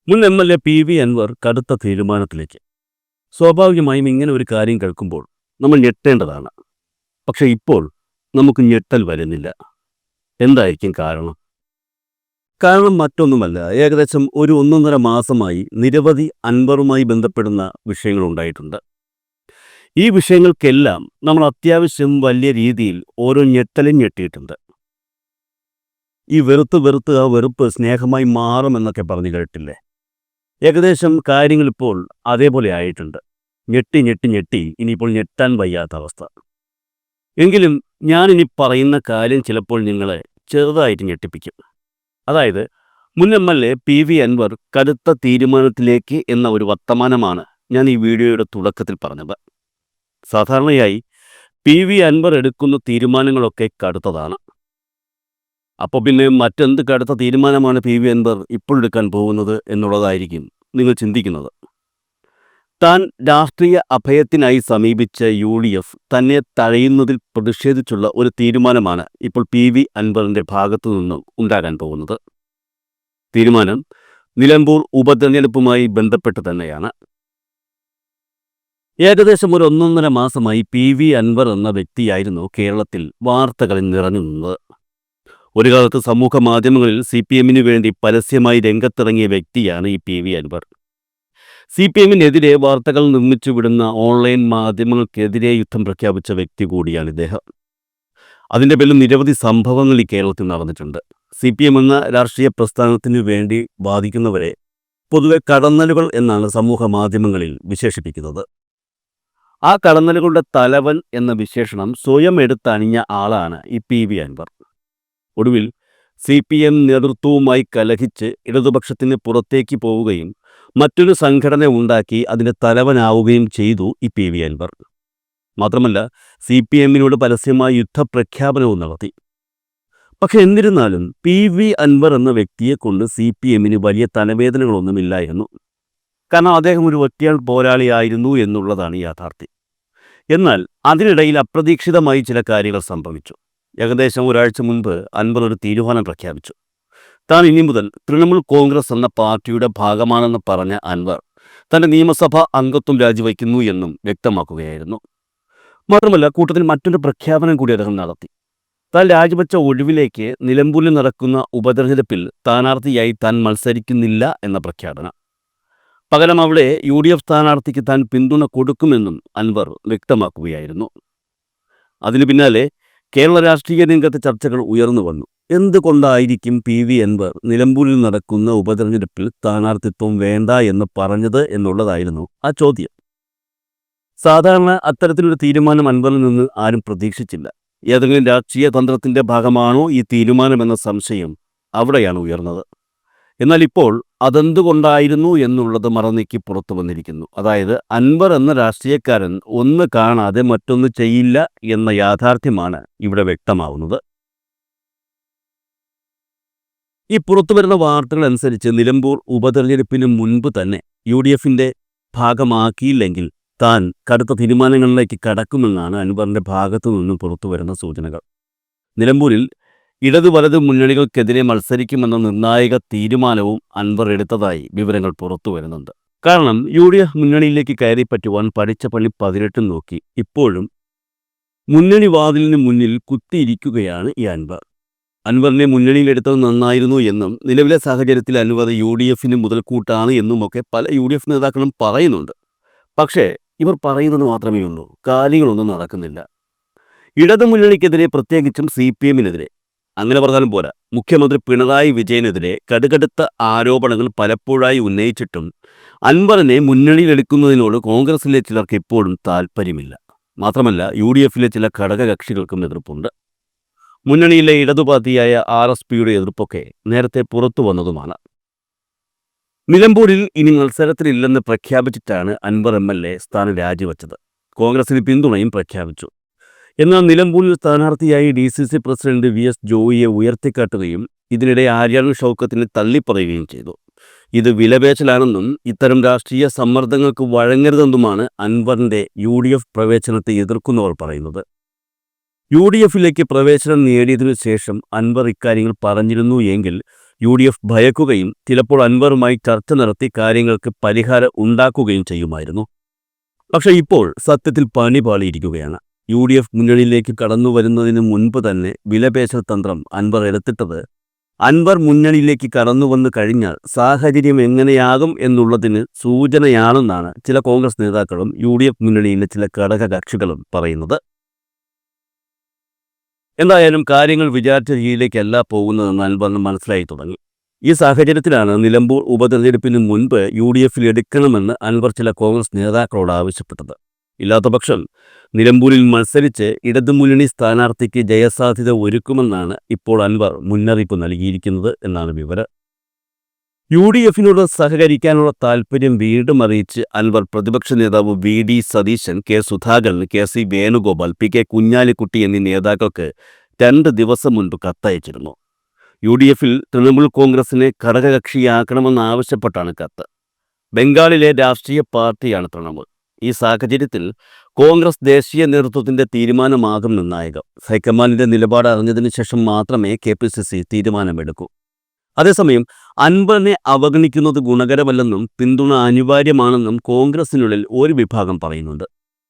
മുൻ M L A P V Anvar കടുത്ത തീരുമാനത്തിലേക്ക്. സ്വാഭാവികമായും ഇങ്ങനെ ഒരു കാര്യം കേൾക്കുമ്പോൾ നമ്മൾ ഞെട്ടേണ്ടതാണ്. പക്ഷെ ഇപ്പോൾ നമുക്ക് ഞെട്ടൽ വരുന്നില്ല. എന്തായിരിക്കും കാരണം? കാരണം മറ്റൊന്നുമല്ല, ഏകദേശം ഒരു 1.5 മാസമായി നിരവധി അൻവറുമായി ബന്ധപ്പെടുന്ന വിഷയങ്ങൾ ഉണ്ടായിട്ടുണ്ട്. ഈ വിഷയങ്ങൾക്കെല്ലാം നമ്മൾ അത്യാവശ്യം വലിയ രീതിയിൽ ഓരോ ഞെട്ടലും ഞെട്ടിയിട്ടുണ്ട്. ഈ വെറുത്ത് ആ വെറുപ്പ് സ്നേഹമായി മാറുമെന്നൊക്കെ പറഞ്ഞു കേട്ടില്ലേ? ഏകദേശം കാര്യങ്ങൾ ഇപ്പോൾ അതേപോലെ ആയിട്ടുണ്ട്. ഞെട്ടി ഇനിയിപ്പോൾ ഞെട്ടാൻ വയ്യാത്ത അവസ്ഥ. എങ്കിലും ഞാനിനി പറയുന്ന കാര്യം ചിലപ്പോൾ നിങ്ങളെ ചെറുതായിട്ട് ഞെട്ടിപ്പിക്കും. അതായത്, മുൻ M L A P V Anvar കടുത്ത തീരുമാനത്തിലേക്ക് എന്ന ഒരു വർത്തമാനമാണ് ഞാൻ ഈ വീഡിയോയുടെ തുടക്കത്തിൽ പറഞ്ഞത്. സാധാരണയായി പി വി അൻവർ എടുക്കുന്ന തീരുമാനങ്ങളൊക്കെ കടുത്തതാണ്. അപ്പോൾ പിന്നെ മറ്റെന്ത് കടുത്ത തീരുമാനമാണ് പി വി അൻവർ ഇപ്പോൾ എടുക്കാൻ പോകുന്നത് എന്നുള്ളതായിരിക്കും നിങ്ങൾ ചിന്തിക്കുന്നത്. താൻ രാഷ്ട്രീയ അഭയത്തിനായി സമീപിച്ച UDF തന്നെ തഴയുന്നതിൽ പ്രതിഷേധിച്ചുള്ള ഒരു തീരുമാനമാണ് ഇപ്പോൾ പി വി അൻവറിൻ്റെ ഭാഗത്തു നിന്നും ഉണ്ടാകാൻ പോകുന്നത്. തീരുമാനം നിലമ്പൂർ ഉപതെരഞ്ഞെടുപ്പുമായി ബന്ധപ്പെട്ട് തന്നെയാണ്. ഏകദേശം ഒരു 1.5 മാസമായി പി വി അൻവർ എന്ന വ്യക്തിയായിരുന്നു കേരളത്തിൽ വാർത്തകളിൽ നിറഞ്ഞു നിന്നത്. ഒരു കാലത്ത് സമൂഹ മാധ്യമങ്ങളിൽ CPM-ന് വേണ്ടി പരസ്യമായി രംഗത്തിറങ്ങിയ വ്യക്തിയാണ് ഈ പി വി അൻവർ. CPM-നെതിരെ വാർത്തകൾ നിർമ്മിച്ചു വിടുന്ന ഓൺലൈൻ മാധ്യമങ്ങൾക്കെതിരെ യുദ്ധം പ്രഖ്യാപിച്ച വ്യക്തി കൂടിയാണ് ഇദ്ദേഹം. അതിൻ്റെ പേരിൽ നിരവധി സംഭവങ്ങൾ ഈ കേരളത്തിൽ നടന്നിട്ടുണ്ട്. CPM എന്ന രാഷ്ട്രീയ പ്രസ്ഥാനത്തിനു വേണ്ടി വാദിക്കുന്നവരെ പൊതുവെ കടന്നലുകൾ എന്നാണ് സമൂഹ മാധ്യമങ്ങളിൽ വിശേഷിപ്പിക്കുന്നത്. ആ കടന്നലുകളുടെ തലവൻ എന്ന വിശേഷണം സ്വയം എടുത്തണിഞ്ഞ ആളാണ് ഈ പി വി അൻവർ. ഒടുവിൽ CPM നേതൃത്വവുമായി കലഹിച്ച് ഇടതുപക്ഷത്തിന് പുറത്തേക്ക് പോവുകയും മറ്റൊരു സംഘടന ഉണ്ടാക്കി അതിൻ്റെ തലവനാവുകയും ചെയ്തു ഈ പി വി അൻവർ. മാത്രമല്ല, CPM-നോട് പരസ്യമായി യുദ്ധപ്രഖ്യാപനവും നടത്തി. പക്ഷെ എന്നിരുന്നാലും പി വി അൻവർ എന്ന വ്യക്തിയെക്കൊണ്ട് CPM-ന് വലിയ തലവേദനകളൊന്നുമില്ലായിരുന്നു. കാരണം അദ്ദേഹം ഒരു ഒറ്റയാൾ പോരാളിയായിരുന്നു എന്നുള്ളതാണ് യാഥാർത്ഥ്യം. എന്നാൽ അതിനിടയിൽ അപ്രതീക്ഷിതമായി ചില കാര്യങ്ങൾ സംഭവിച്ചു. ഏകദേശം ഒരാഴ്ച മുൻപ് അൻവർ ഒരു തീരുമാനം പ്രഖ്യാപിച്ചു. താൻ ഇനി മുതൽ തൃണമൂൽ കോൺഗ്രസ് എന്ന പാർട്ടിയുടെ ഭാഗമാണെന്ന് പറഞ്ഞ അൻവർ തൻ്റെ നിയമസഭാ അംഗത്വം രാജിവയ്ക്കുന്നു എന്നും വ്യക്തമാക്കുകയായിരുന്നു. മാത്രമല്ല, കൂട്ടത്തിൽ മറ്റൊരു പ്രഖ്യാപനം കൂടി അദ്ദേഹം നടത്തി. താൻ രാജിവെച്ച ഒഴിവിലേക്ക് നിലമ്പൂരിൽ നടക്കുന്ന ഉപതെരഞ്ഞെടുപ്പിൽ സ്ഥാനാർത്ഥിയായി താൻ മത്സരിക്കുന്നില്ല എന്ന പ്രഖ്യാപനം. പകരം അവിടെ UDF സ്ഥാനാർത്ഥിക്ക് താൻ പിന്തുണ കൊടുക്കുമെന്നും അൻവർ വ്യക്തമാക്കുകയായിരുന്നു. അതിനു പിന്നാലെ കേരള രാഷ്ട്രീയ രംഗത്തെ ചർച്ചകൾ ഉയർന്നു വന്നു. എന്തുകൊണ്ടായിരിക്കും പി വി അൻവർ നിലമ്പൂരിൽ നടക്കുന്ന ഉപതെരഞ്ഞെടുപ്പിൽ സ്ഥാനാർത്ഥിത്വം വേണ്ട എന്ന് പറഞ്ഞത് എന്നുള്ളതായിരുന്നു ആ ചോദ്യം. സാധാരണ അത്തരത്തിലൊരു തീരുമാനം അൻവറിൽ നിന്ന് ആരും പ്രതീക്ഷിച്ചില്ല. ഏതെങ്കിലും രാഷ്ട്രീയ തന്ത്രത്തിൻ്റെ ഭാഗമാണോ ഈ തീരുമാനമെന്ന സംശയം അവിടെയാണ് ഉയർന്നത്. എന്നാൽ ഇപ്പോൾ അതെന്തുകൊണ്ടായിരുന്നു എന്നുള്ളത് മറനീക്കി പുറത്തു വന്നിരിക്കുന്നു. അതായത്, അൻവർ എന്ന രാഷ്ട്രീയക്കാരൻ ഒന്ന് കാണാതെ മറ്റൊന്ന് ചെയ്യില്ല എന്ന യാഥാർത്ഥ്യമാണ് ഇവിടെ വ്യക്തമാവുന്നത്. ഈ പുറത്തുവരുന്ന വാർത്തകൾ അനുസരിച്ച് നിലമ്പൂർ ഉപതെരഞ്ഞെടുപ്പിന് മുൻപ് തന്നെ UDF-ന്റെ ഭാഗമാക്കിയില്ലെങ്കിൽ താൻ കടുത്ത തീരുമാനങ്ങളിലേക്ക് കടക്കുമെന്നാണ് അൻവറിൻ്റെ ഭാഗത്തു നിന്നും പുറത്തുവരുന്ന സൂചനകൾ. നിലമ്പൂരിൽ ഇടതു വലതു മുന്നണികൾക്കെതിരെ മത്സരിക്കുമെന്ന നിർണായക തീരുമാനവും അൻവർ എടുത്തതായി വിവരങ്ങൾ പുറത്തു വരുന്നുണ്ട്. കാരണം UDF മുന്നണിയിലേക്ക് കയറി പറ്റുവാൻ പഠിച്ച പണി 18 നോക്കി ഇപ്പോഴും മുന്നണി വാതിലിന് മുന്നിൽ കുത്തിയിരിക്കുകയാണ് ഈ അൻവർ. അൻവറിനെ മുന്നണിയിലെടുത്തത് നന്നായിരുന്നു എന്നും നിലവിലെ സാഹചര്യത്തിൽ അൻവർ UDF-ന് മുതൽക്കൂട്ടാണ് എന്നുമൊക്കെ പല UDF നേതാക്കളും പറയുന്നുണ്ട്. പക്ഷേ ഇവർ പറയുന്നത് മാത്രമേ ഉള്ളൂ, കാര്യങ്ങളൊന്നും നടക്കുന്നില്ല. ഇടതു മുന്നണിക്കെതിരെ, പ്രത്യേകിച്ചും CPM-നെതിരെ, അങ്ങനെ പറഞ്ഞാലും പോരാ, മുഖ്യമന്ത്രി പിണറായി വിജയനെതിരെ കടുകടുത്ത ആരോപണങ്ങൾ പലപ്പോഴായി ഉന്നയിച്ചിട്ടും അൻവറിനെ മുന്നണിയിലെടുക്കുന്നതിനോട് കോൺഗ്രസിലെ ചിലർക്ക് ഇപ്പോഴും താല്പര്യമില്ല. മാത്രമല്ല, UDF-ലെ ചില ഘടകകക്ഷികൾക്കും എതിർപ്പുണ്ട്. മുന്നണിയിലെ ഇടതുപാർട്ടിയായ RSPയുടെ എതിർപ്പൊക്കെ നേരത്തെ പുറത്തു വന്നതുമാണ്. നിലമ്പൂരിൽ ഇനി മത്സരത്തിലില്ലെന്ന് പ്രഖ്യാപിച്ചിട്ടാണ് അൻവർ MLA സ്ഥാനം രാജിവെച്ചത്. കോൺഗ്രസിന് പിന്തുണയും പ്രഖ്യാപിച്ചു. എന്നാൽ നിലമ്പൂരിൽ സ്ഥാനാർത്ഥിയായി DCC പ്രസിഡന്റ് VS ജോയിയെ ഉയർത്തിക്കാട്ടുകയും ഇതിനിടെ ആര്യാടൻ ഷൗക്കത്തിനെ തള്ളിപ്പറയുകയും ചെയ്തു. ഇത് വിലപേശലാണെന്നും ഇത്തരം രാഷ്ട്രീയ സമ്മർദ്ദങ്ങൾക്ക് വഴങ്ങരുതെന്നുമാണ് അൻവറിൻ്റെ UDF പ്രവേശനത്തെ എതിർക്കുന്നവർ പറയുന്നത്. UDF-ലേക്ക് പ്രവേശനം നേടിയതിനു ശേഷം അൻവർ ഇക്കാര്യങ്ങൾ പറഞ്ഞിരുന്നു എങ്കിൽ UDF ഭയക്കുകയും ചിലപ്പോൾ അൻവറുമായി ചർച്ച നടത്തി കാര്യങ്ങൾക്ക് പരിഹാരം ഉണ്ടാക്കുകയും ചെയ്യുമായിരുന്നു. പക്ഷേ ഇപ്പോൾ സത്യത്തിൽ പണി പാളിയിരിക്കുകയാണ്. UDF മുന്നണിയിലേക്ക് കടന്നു വരുന്നതിന് മുൻപ് തന്നെ വിലപേശൽ തന്ത്രം അൻവർ എടുത്തിട്ടത് അൻവർ മുന്നണിയിലേക്ക് കടന്നു വന്നു കഴിഞ്ഞാൽ സാഹചര്യം എങ്ങനെയാകും എന്നുള്ളതിന് സൂചനയാണെന്നാണ് ചില കോൺഗ്രസ് നേതാക്കളും UDF മുന്നണിയിലെ ചില ഘടകകക്ഷികളും പറയുന്നത്. എന്തായാലും കാര്യങ്ങൾ വിചാരിച്ച രീതിയിലേക്കല്ല പോകുന്നതെന്ന് അൻവറിന് മനസ്സിലായി തുടങ്ങി. ഈ സാഹചര്യത്തിലാണ് നിലമ്പൂർ ഉപതെരഞ്ഞെടുപ്പിന് മുൻപ് UDFിൽ എടുക്കണമെന്ന് അൻവർ ചില കോൺഗ്രസ് നേതാക്കളോട് ആവശ്യപ്പെട്ടത്. ഇല്ലാത്തപക്ഷം നിലമ്പൂരിൽ മത്സരിച്ച് ഇടതുമുന്നണി സ്ഥാനാർത്ഥിക്ക് ജയസാധ്യത ഒരുക്കുമെന്നാണ് ഇപ്പോൾ അൻവർ മുന്നറിയിപ്പ് നൽകിയിരിക്കുന്നത് എന്നാണ് വിവരം. UDFിനോട് സഹകരിക്കാനുള്ള താൽപ്പര്യം വീണ്ടും അറിയിച്ച് അൻവർ പ്രതിപക്ഷ നേതാവ് VD Satheesan, K Sudhakaran, KC Venugopal, PK Kunhalikutty എന്നീ നേതാക്കൾക്ക് 2 ദിവസം മുൻപ് കത്തയച്ചിരുന്നു. UDFിൽ തൃണമൂൽ കോൺഗ്രസിനെ ഘടകകക്ഷിയാക്കണമെന്നാവശ്യപ്പെട്ടാണ് കത്ത്. ബംഗാളിലെ രാഷ്ട്രീയ പാർട്ടിയാണ് തൃണമൂൽ. ഈ സാഹചര്യത്തിൽ കോൺഗ്രസ് ദേശീയ നേതൃത്വത്തിന്റെ തീരുമാനമാകും നിർണായകം. ഹൈക്കമാൻഡിന്റെ നിലപാട് അറിഞ്ഞതിനു ശേഷം മാത്രമേ KPCC തീരുമാനമെടുക്കൂ. അതേസമയം അൻവറിനെ അവഗണിക്കുന്നത് ഗുണകരമല്ലെന്നും പിന്തുണ അനിവാര്യമാണെന്നും കോൺഗ്രസിനുള്ളിൽ ഒരു വിഭാഗം പറയുന്നുണ്ട്.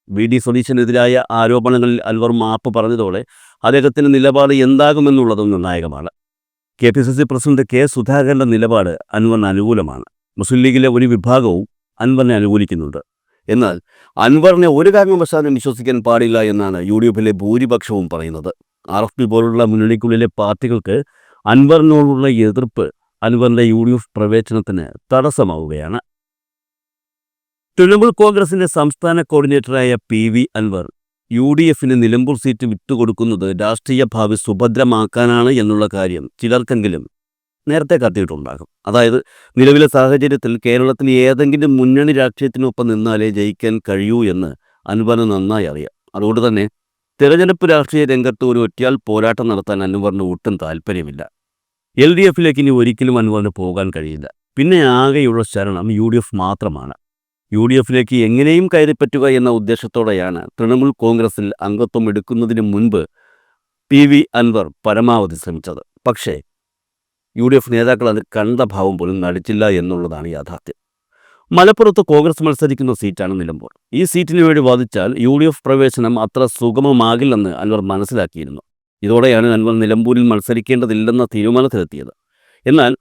VD സതീശനെതിരായ ആരോപണങ്ങളിൽ അൻവർ മാപ്പ് പറഞ്ഞതോടെ അദ്ദേഹത്തിന്റെ നിലപാട് എന്താകുമെന്നുള്ളതും നിർണായകമാണ്. KPCC പ്രസിഡന്റ് K സുധാകരന്റെ നിലപാട് അൻവറിന് അനുകൂലമാണ്. മുസ്ലിം ലീഗിലെ ഒരു വിഭാഗവും അൻവറിനെ അനുകൂലിക്കുന്നുണ്ട്. എന്നാൽ അൻവറിനെ ഒരു കാരണവശാലും വിശ്വസിക്കാൻ പാടില്ല എന്നാണ് UDFിലെ ഭൂരിപക്ഷവും പറയുന്നത്. RFP പോലുള്ള മുന്നണിക്കുള്ളിലെ പാർട്ടികൾക്ക് അൻവറിനോടുള്ള എതിർപ്പ് അൻവറിന്റെ UDF പ്രവേശനത്തിന് തടസ്സമാവുകയാണ്. തൃണമൂൽ കോൺഗ്രസിന്റെ സംസ്ഥാന കോർഡിനേറ്ററായ PV അൻവർ UDFിന് നിലമ്പൂർ സീറ്റ് വിട്ടുകൊടുക്കുന്നത് രാഷ്ട്രീയ ഭാവി സുഭദ്രമാക്കാനാണ് എന്നുള്ള കാര്യം ചിലർക്കെങ്കിലും നേരത്തെ കത്തിയിട്ടുണ്ടാകും. അതായത് നിലവിലെ സാഹചര്യത്തിൽ കേരളത്തിൽ ഏതെങ്കിലും മുന്നണി രാഷ്ട്രീയത്തിനൊപ്പം നിന്നാലേ ജയിക്കാൻ കഴിയൂ എന്ന് അൻവറിന് നന്നായി അറിയാം. അതുകൊണ്ട് തന്നെ തെരഞ്ഞെടുപ്പ് രാഷ്ട്രീയ രംഗത്ത് ഒരു ഒറ്റയാൾ പോരാട്ടം നടത്താൻ അൻവറിന് ഒട്ടും താല്പര്യമില്ല. LDFിലേക്ക് ഇനി ഒരിക്കലും അൻവറിന് പോകാൻ കഴിയില്ല. പിന്നെ ആകെയുള്ള ശരണം UDF മാത്രമാണ്. UDFിലേക്ക് എങ്ങനെയും കയറിപ്പറ്റുക എന്ന ഉദ്ദേശത്തോടെയാണ് തൃണമൂൽ കോൺഗ്രസിൽ അംഗത്വം എടുക്കുന്നതിന് മുൻപ് PV അൻവർ പരമാവധി ശ്രമിച്ചത്. പക്ഷേ UDF നേതാക്കൾ അത് കണ്ട ഭാവം പോലും നടിച്ചില്ല എന്നുള്ളതാണ് യാഥാർത്ഥ്യം. മലപ്പുറത്ത് കോൺഗ്രസ് മത്സരിക്കുന്ന സീറ്റാണ് നിലമ്പൂർ. ഈ സീറ്റിന് വേണ്ടി വാദിച്ചാൽ UDF പ്രവേശനം അത്ര സുഗമമാകില്ലെന്ന് അൻവർ മനസ്സിലാക്കിയിരുന്നു. ഇതോടെയാണ് അൻവർ നിലമ്പൂരിൽ മത്സരിക്കേണ്ടതില്ലെന്ന തീരുമാനത്തിലെത്തിയത്. എന്നാൽ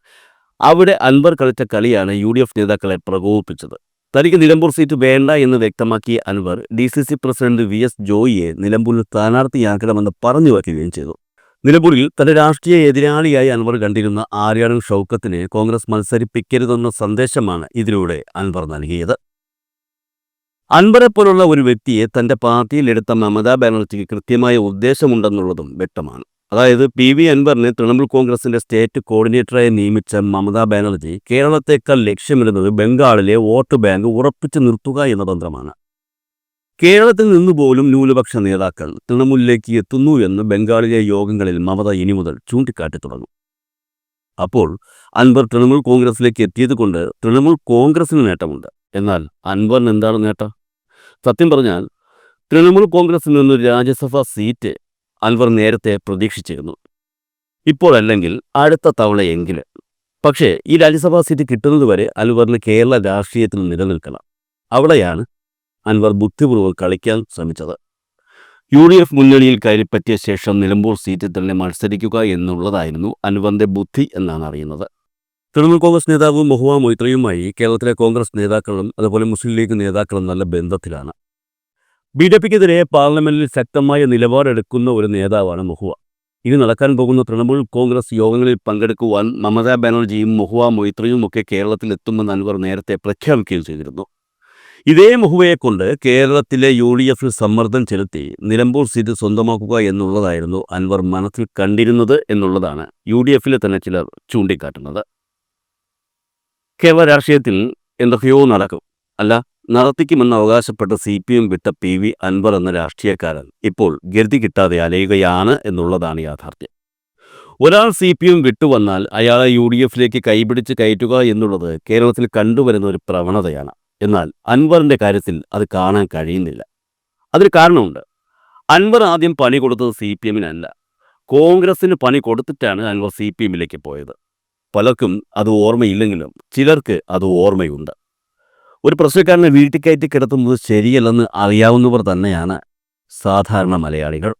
അവിടെ അൻവർ കളിച്ച കളിയാണ് UDF നേതാക്കളെ പ്രകോപിപ്പിച്ചത്. തനിക്ക് നിലമ്പൂർ സീറ്റ് വേണ്ട എന്ന് വ്യക്തമാക്കിയ അൻവർ DCC പ്രസിഡന്റ് VS ജോയിയെ നിലമ്പൂരിൽ സ്ഥാനാർത്ഥിയാക്കണമെന്ന് പറഞ്ഞു വയ്ക്കുകയും ചെയ്തു. നിലമ്പൂരിൽ തന്റെ രാഷ്ട്രീയ എതിരാളിയായി അൻവർ കണ്ടിരുന്ന ആര്യാടൻ ഷൗക്കത്തിനെ കോൺഗ്രസ് മത്സരിപ്പിക്കരുതെന്ന സന്ദേശമാണ് ഇതിലൂടെ അൻവർ നൽകിയത്. അൻവറെ പോലുള്ള ഒരു വ്യക്തിയെ തന്റെ പാർട്ടിയിൽ എടുത്ത മമതാ ബാനർജിക്ക് കൃത്യമായ ഉദ്ദേശമുണ്ടെന്നുള്ളതും വ്യക്തമാണ്. അതായത് PV അൻവറിനെ തൃണമൂൽ കോൺഗ്രസിന്റെ സ്റ്റേറ്റ് കോർഡിനേറ്ററായി നിയമിച്ച മമതാ ബാനർജി കേരളത്തേക്കാൾ ലക്ഷ്യമിടുന്നത് ബംഗാളിലെ വോട്ട് ബാങ്ക് ഉറപ്പിച്ചു നിർത്തുക എന്ന തന്ത്രമാണ്. കേരളത്തിൽ നിന്നുപോലും ന്യൂനപക്ഷ നേതാക്കൾ തൃണമൂലിലേക്ക് എത്തുന്നു എന്ന് ബംഗാളിലെ യോഗങ്ങളിൽ മമത ഇനി മുതൽ ചൂണ്ടിക്കാട്ടി തുടങ്ങും. അപ്പോൾ അൻവർ തൃണമൂൽ കോൺഗ്രസിലേക്ക് എത്തിയത് കൊണ്ട് തൃണമൂൽ കോൺഗ്രസിന് നേട്ടമുണ്ട്. എന്നാൽ അൻവറിന് എന്താണ് നേട്ടം? സത്യം പറഞ്ഞാൽ തൃണമൂൽ കോൺഗ്രസിൽ നിന്നൊരു രാജ്യസഭാ സീറ്റ് അൻവർ നേരത്തെ പ്രതീക്ഷിച്ചിരുന്നു. ഇപ്പോഴല്ലെങ്കിൽ അടുത്ത തവണയെങ്കിലും. പക്ഷേ ഈ രാജ്യസഭാ സീറ്റ് കിട്ടുന്നതുവരെ അൻവറിന് കേരള രാഷ്ട്രീയത്തിൽ നിലനിൽക്കണം. അവിടെയാണ് അൻവർ ബുദ്ധിപൂർവ്വം കളിക്കാൻ ശ്രമിച്ചത്. UDF മുന്നണിയിൽ കയറിപ്പറ്റിയ ശേഷം നിലമ്പൂർ സീറ്റിൽ തന്നെ മത്സരിക്കുക എന്നുള്ളതായിരുന്നു അൻവറിന്റെ ബുദ്ധി എന്നാണ് അറിയുന്നത്. തൃണമൂൽ കോൺഗ്രസ് നേതാവ് മഹുവ മൊയ്ത്രയുമായി കേരളത്തിലെ കോൺഗ്രസ് നേതാക്കളും അതുപോലെ മുസ്ലിം ലീഗ് നേതാക്കളും നല്ല ബന്ധത്തിലാണ്. BJPക്കെതിരെ പാർലമെന്റിൽ ശക്തമായ നിലപാടെടുക്കുന്ന ഒരു നേതാവാണ് മഹുവ. ഇനി നടക്കാൻ പോകുന്ന തൃണമൂൽ കോൺഗ്രസ് യോഗങ്ങളിൽ പങ്കെടുക്കുവാൻ മമതാ ബാനർജിയും മഹുവ മൊയ്ത്രയും ഒക്കെ കേരളത്തിൽ എത്തുമെന്ന് അൻവർ നേരത്തെ പ്രഖ്യാപിക്കുകയും ചെയ്തിരുന്നു. ഇതേ മഹുവയെ കൊണ്ട് കേരളത്തിലെ UDFിൽ സമ്മർദ്ദം ചെലുത്തി നിലമ്പൂർ സീറ്റ് സ്വന്തമാക്കുക എന്നുള്ളതായിരുന്നു അൻവർ മനസ്സിൽ കണ്ടിരുന്നത് എന്നുള്ളതാണ് UDFിലെ തന്നെ ചിലർ ചൂണ്ടിക്കാട്ടുന്നത്. കേരള രാഷ്ട്രീയത്തിൽ എന്തൊക്കെയോ നടക്കും, അല്ല നടത്തിക്കുമെന്ന് അവകാശപ്പെട്ട CPM വിട്ട PV അൻവർ എന്ന രാഷ്ട്രീയക്കാരൻ ഇപ്പോൾ ഗതി കിട്ടാതെ അലയുകയാണ് എന്നുള്ളതാണ് യാഥാർത്ഥ്യം. ഒരാൾ CPM വിട്ടുവന്നാൽ അയാളെ UDFിലേക്ക് കൈപിടിച്ച് കയറ്റുക എന്നുള്ളത് കേരളത്തിൽ കണ്ടുവരുന്ന ഒരു പ്രവണതയാണ്. എന്നാൽ അൻവറിന്റെ കാര്യത്തിൽ അത് കാണാൻ കഴിയുന്നില്ല. അതിന് കാരണമുണ്ട്. അൻവർ ആദ്യം പണി കൊടുത്തത് CPMനല്ല, കോൺഗ്രസിന് പണി കൊടുത്തിട്ടാണ് അൻവർ CPMലേക്ക് പോയത്. പലർക്കും അത് ഓർമ്മയില്ലെങ്കിലും ചിലർക്ക് അത് ഓർമ്മയുണ്ട്. ഒരു പ്രശ്നക്കാരനെ വീട്ടിൽ കയറ്റി കിടത്തുന്നത് ശരിയല്ലെന്ന് അറിയാവുന്നവർ തന്നെയാണ് സാധാരണ മലയാളികൾ.